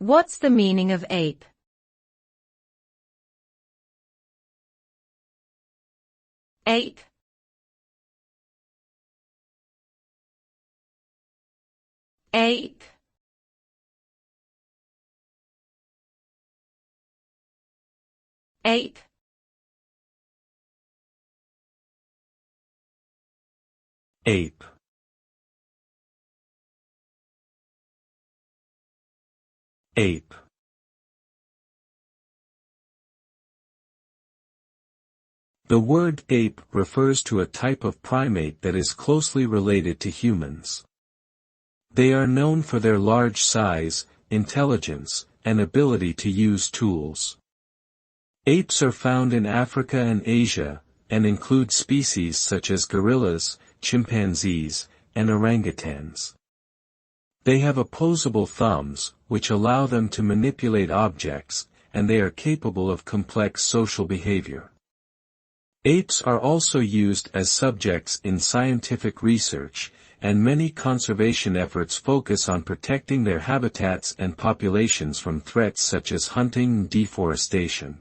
What's the meaning of ape? Ape. Ape. Ape. Ape. Ape. The word ape refers to a type of primate that is closely related to humans. They are known for their large size, intelligence, and ability to use tools. Apes are found in Africa and Asia, and include species such as gorillas, chimpanzees, and orangutans. They have opposable thumbs, which allow them to manipulate objects, and they are capable of complex social behavior. Apes are also used as subjects in scientific research, and many conservation efforts focus on protecting their habitats and populations from threats such as hunting and deforestation.